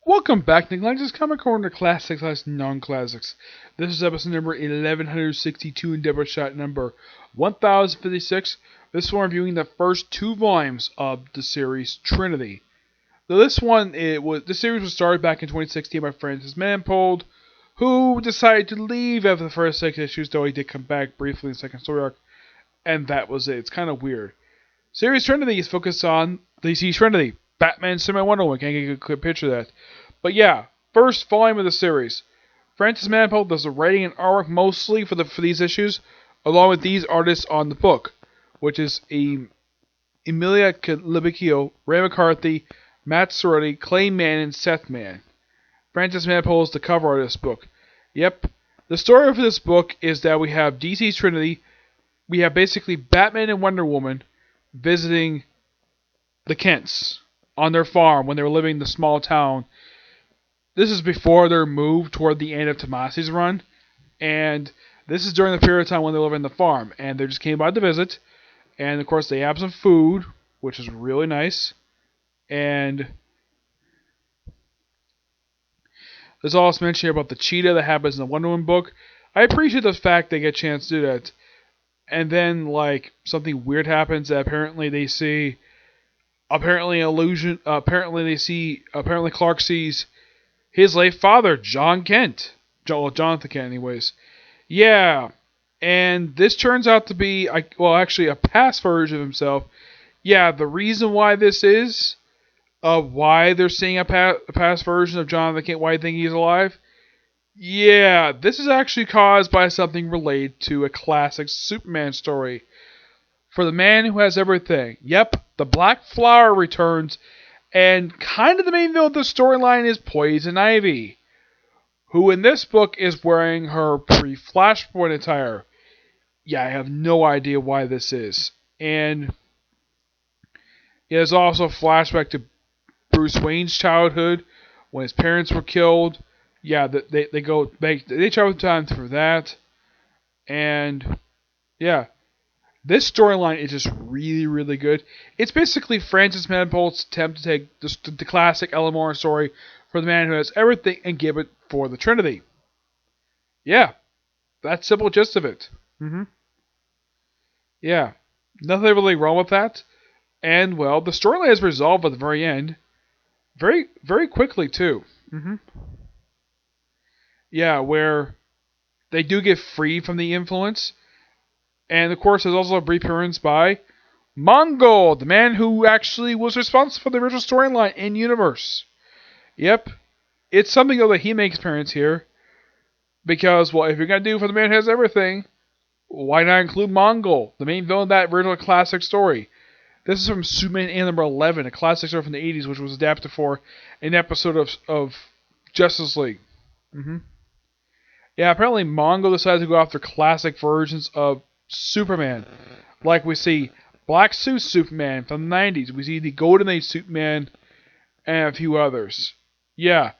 Welcome back to Lenz Comic Corner Classics / Non-Classics. This is episode number 1162 and Doubleshot number 1056. This one reviewing the first two volumes of the series Trinity. Now this series was started back in 2016 by Francis Manpold, who decided to leave after the first 6 issues, though he did come back briefly in the second story arc, and that was it. It's kind of weird. Series Trinity is focused on DC Trinity. Batman, Superman, Wonder Woman. Can't get a clear picture of that. But yeah, first volume of the series. Francis Manpold does the writing and artwork mostly for these issues, along with these artists on the book, which is Emilia Libicchio, Ray McCarthy, Matt Cerruti, Clay Mann, and Seth Mann. Francis Manpold is the cover art of this book. Yep. The story for this book is that we have DC's Trinity. We have basically Batman and Wonder Woman visiting the Kents on their farm when they were living in the small town. This is before their move toward the end of Tomasi's run, and this is during the period of time when they live in the farm, and they just came by to visit, and of course they have some food, which is really nice, and there's also mention here about the cheetah that happens in the Wonder Woman book. I appreciate the fact they get a chance to do that, and then something weird happens that apparently Clark sees his late father, Jonathan Kent anyways. Yeah, and this turns out to be, a past version of himself. Yeah, the reason why this is, why they're seeing a past version of Jonathan Kent, why I think he's alive. Yeah, this is actually caused by something related to a classic Superman story. For the man who has everything. Yep, the Black Flower returns, and kind of the main villain of the storyline is Poison Ivy, who in this book is wearing her pre-Flashpoint attire. Yeah, I have no idea why this is. And there's also a flashback to Bruce Wayne's childhood when his parents were killed. Yeah, they travel time for that. And yeah. This storyline is just really, really good. It's basically Francis Manpold's attempt to take the classic Alan Moore story for the man who has everything and give it for the Trinity. Yeah, that's simple gist of it. Yeah, nothing really wrong with that. And, well, the storyline is resolved at the very end. Very, very quickly, too. Yeah, where they do get freed from the influence. And, of course, there's also a brief appearance by Mongol, the man who actually was responsible for the original storyline in universe. Yep. It's something, though, that he makes appearance here. Because, well, if you're going to do for the man who has everything, why not include Mongol, the main villain of that original classic story? This is from Superman A number 11, a classic story from the 80s, which was adapted for an episode of Justice League. Yeah, apparently Mongol decided to go after classic versions of Superman. Like we see Black Suit Superman from the 90s. We see the Golden Age Superman and a few others. Yeah.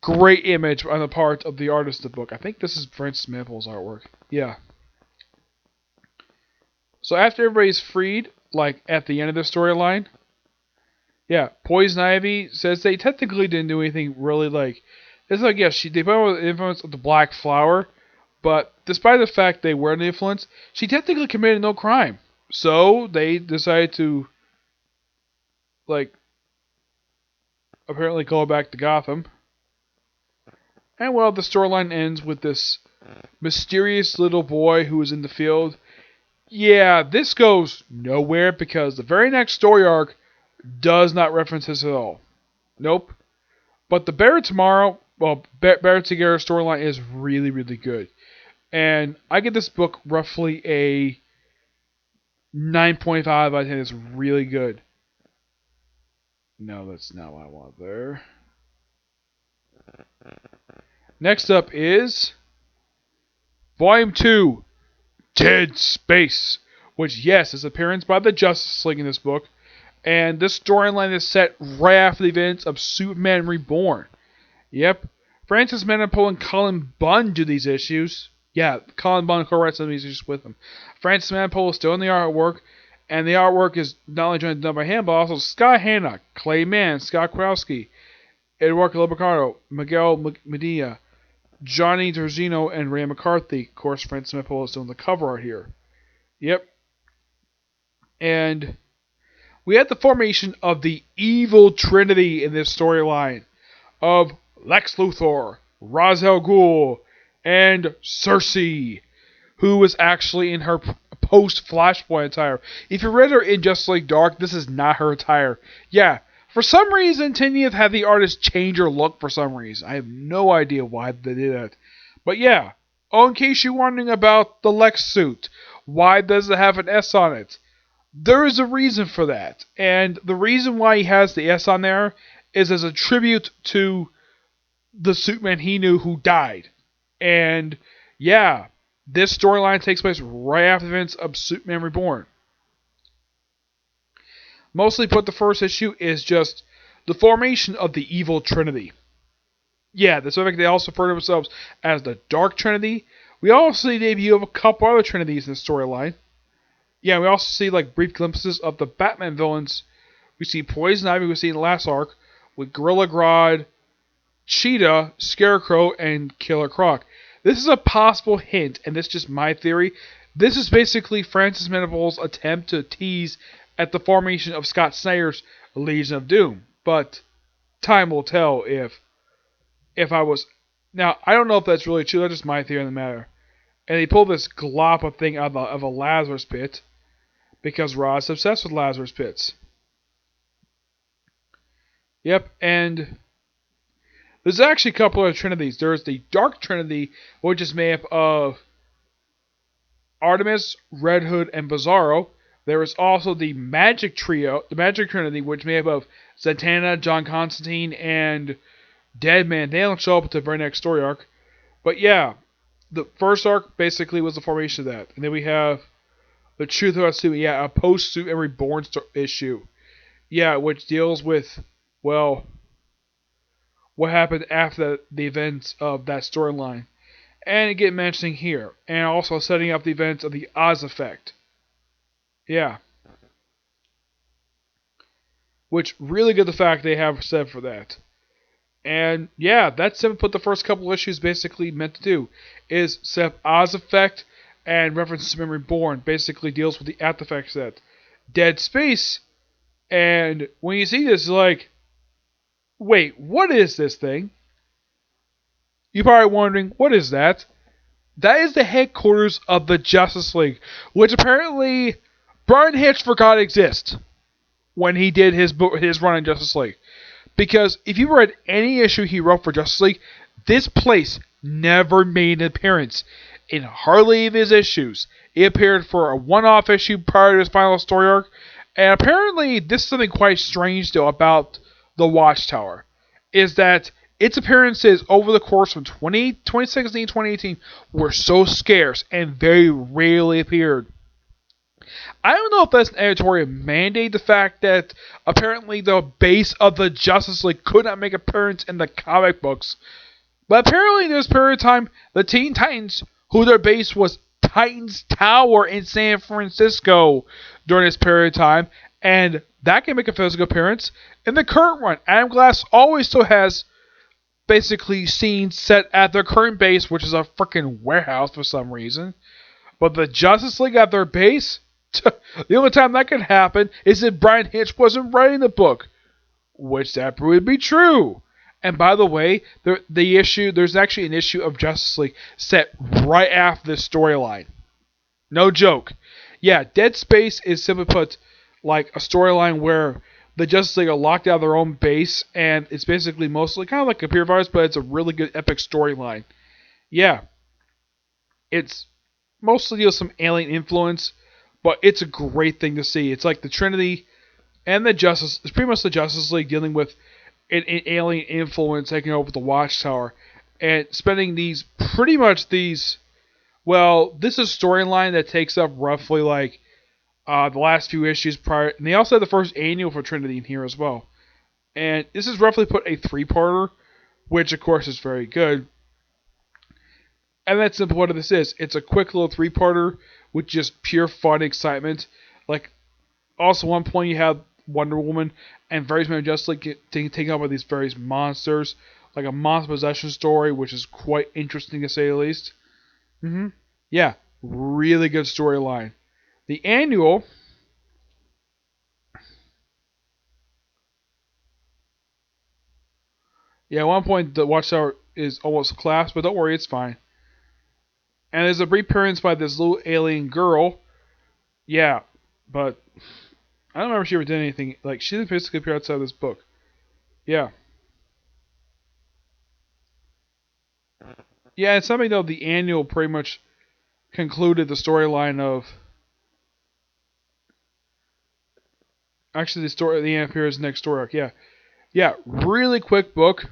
Great image on the part of the artist of the book. I think this is Francis Manpold's artwork. Yeah. So after everybody's freed, at the end of the storyline, yeah, Poison Ivy says they technically didn't do anything really it's they put on the influence of the Black Flower. But despite the fact they were an influence, she technically committed no crime. So they decided to, apparently go back to Gotham. And well, the storyline ends with this mysterious little boy who is in the field. Yeah, this goes nowhere because the very next story arc does not reference this at all. Nope. But the Better Tomorrow, Better Together storyline is really, really good. And I give this book roughly a 9.5 out of 10. It's really good. No, that's not what I want there. Next up is Volume 2, Dead Space, which, yes, is appearance by the Justice League in this book. And this storyline is set right after the events of Superman Reborn. Yep. Francis Manpold and Colin Bunn do these issues. Yeah, Colin Bunn co-writes some of these issues with him. Francis Manpold is still in the artwork, and the artwork is not only done by him, but also Scott Hannock, Clay Mann, Scott Krowski, Eduardo Lobacardo, Miguel Medina, Johnny Terzino, and Ray McCarthy. Of course, Francis Mapola is doing the cover art here. Yep. And we had the formation of the evil Trinity in this storyline of Lex Luthor, Ra's al Ghul, and Cersei, who was actually in her post-Flashpoint attire. If you read her in Justice League Dark, this is not her attire. Yeah, for some reason, Tinian had the artist change her look for some reason. I have no idea why they did that. But yeah, in case you're wondering about the Lex suit, why does it have an S on it? There is a reason for that. And the reason why he has the S on there is as a tribute to the Superman he knew who died. And yeah, this storyline takes place right after the events of Superman Reborn. Mostly put, the first issue is just the formation of the evil Trinity. Yeah, this fact they also refer to themselves as the Dark Trinity. We also see the debut of a couple other Trinities in the storyline. Yeah, we also see like brief glimpses of the Batman villains. We see Poison Ivy, we see in the last arc, with Gorilla Grodd, Cheetah, Scarecrow, and Killer Croc. This is a possible hint, and this is just my theory. This is basically Francis Manipul's attempt to tease at the formation of Scott Snyder's Legion of Doom. But time will tell if I was... Now, I don't know if that's really true. That's just my theory on the matter. And they pulled this glop thing out of a Lazarus pit because Ra's obsessed with Lazarus pits. Yep, and there's actually a couple of Trinities. There's the Dark Trinity, which is made up of Artemis, Red Hood, and Bizarro. There is also the Magic Trio, the Magic Trinity, which is made up of Zatanna, John Constantine, and Deadman. They don't show up at the very next story arc. But yeah, the first arc basically was the formation of that. And then we have the Truth About Superman, yeah, a post-Superman Reborn issue. Yeah, which deals with, well, what happened after the events of that storyline. And again, mentioning here. And also setting up the events of the Oz Effect. Yeah. Which really good the fact they have said for that. And yeah, that's what the first couple issues basically meant to do. Is set up Oz Effect and reference Superman Reborn. Basically deals with the after effects that Dead Space. And when you see this, it's like, wait, what is this thing? You're probably wondering, what is that? That is the headquarters of the Justice League, which apparently Brian Hitch forgot exists when he did his run in Justice League. Because if you read any issue he wrote for Justice League, this place never made an appearance in hardly any of his issues. It appeared for a one-off issue prior to his final story arc, and apparently this is something quite strange though about the Watchtower, is that its appearances over the course from 2016-2018 were so scarce and very rarely appeared. I don't know if that's an editorial mandate, the fact that apparently the base of the Justice League could not make an appearance in the comic books. But apparently there's a period of time, the Teen Titans, who their base was Titans Tower in San Francisco during this period of time, and that can make a physical appearance. In the current run, Adam Glass always still has basically scenes set at their current base, which is a freaking warehouse for some reason. But the Justice League at their base, the only time that could happen is if Brian Hitch wasn't writing the book, which that would be true. And by the way, there's actually an issue of Justice League set right after this storyline. No joke. Yeah, Dead Space is simply put like a storyline where the Justice League are locked out of their own base, and it's basically mostly kind of like computer virus, but it's a really good epic storyline. Yeah, it's mostly deals with some alien influence, but it's a great thing to see. It's like the Trinity and it's pretty much the Justice League dealing with an alien influence taking over the Watchtower, and spending well, this is a storyline that takes up roughly like the last few issues prior, and they also have the first annual for Trinity in here as well. And this is roughly put a 3-parter, which of course is very good. And that's simply what this is. It's a quick little 3-parter with just pure fun, excitement. Like, also one point you have Wonder Woman and various Men of Justice League taking up with these various monsters, like a monster possession story, which is quite interesting to say the least. Yeah, really good storyline. The annual. Yeah, at one point the Watchtower is almost collapsed, but don't worry, it's fine. And there's a brief appearance by this little alien girl. Yeah, but I don't remember if she ever did anything. Like, she didn't basically appear outside of this book. Yeah. Yeah, and something though, the annual pretty much concluded the storyline of. Actually, the end appears next story arc. Yeah. Yeah, really quick book.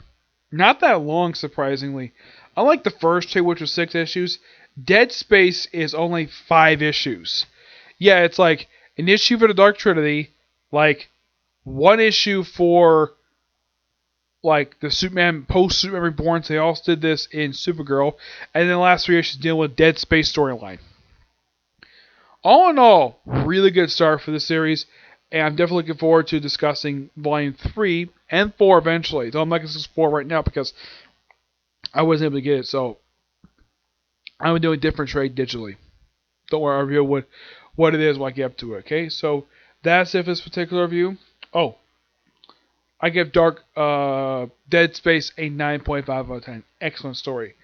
Not that long, surprisingly. Unlike the first two, which was 6 issues, Dead Space is only 5 issues. Yeah, it's like an issue for the Dark Trinity, like 1 issue for like the Superman post-Superman Reborn. So they also did this in Supergirl, and then the last 3 issues deal with Dead Space storyline. All in all, really good start for the series, and I'm definitely looking forward to discussing Volume 3 and 4 eventually. Though I'm not going to discuss 4 right now because I wasn't able to get it, so I'm doing a different trade digitally. Don't worry, I'll reveal what it is when I get up to it, okay? So that's it for this particular review. Oh, I give Dead Space a 9.5 out of 10. Excellent story.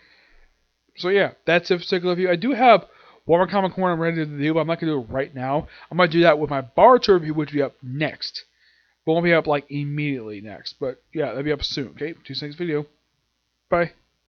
So yeah, that's it for this particular review. I do have one more Comic Corner I'm ready to do, but I'm not going to do it right now. I'm going to do that with my Boruto review, which will be up next. But won't be up like immediately next. But yeah, that'll be up soon, okay? See you next video. Bye.